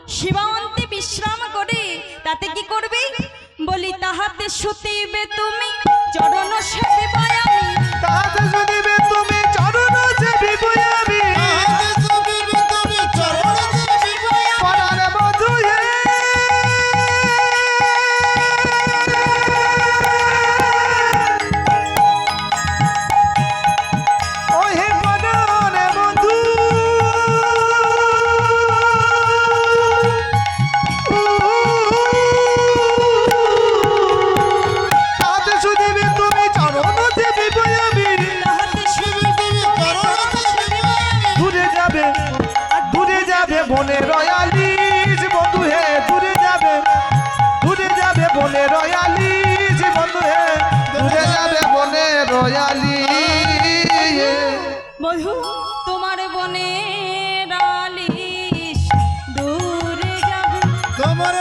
শিবান্তে বিশ্রাম করে তাতে কি করবে বলি তাহাতে শুতিবে তুমি চরণ সেবিব আমি তাহাতে শুনিবে তুমি চরণ সেবিব আমি পরাণ বধূ হে ও হে পরাণ বধূ তাহাতে শুনিবে তুমি চরণ সেবিব আমি দূরে যাবে বনে রয়ালিস বন্ধু হে দূরে যাবে বনে রয়ালিস বন্ধু হে দূরে যাবে বনে রয়ালিস বধু তোমার বনে রালিশ দূরে যাবে তোমার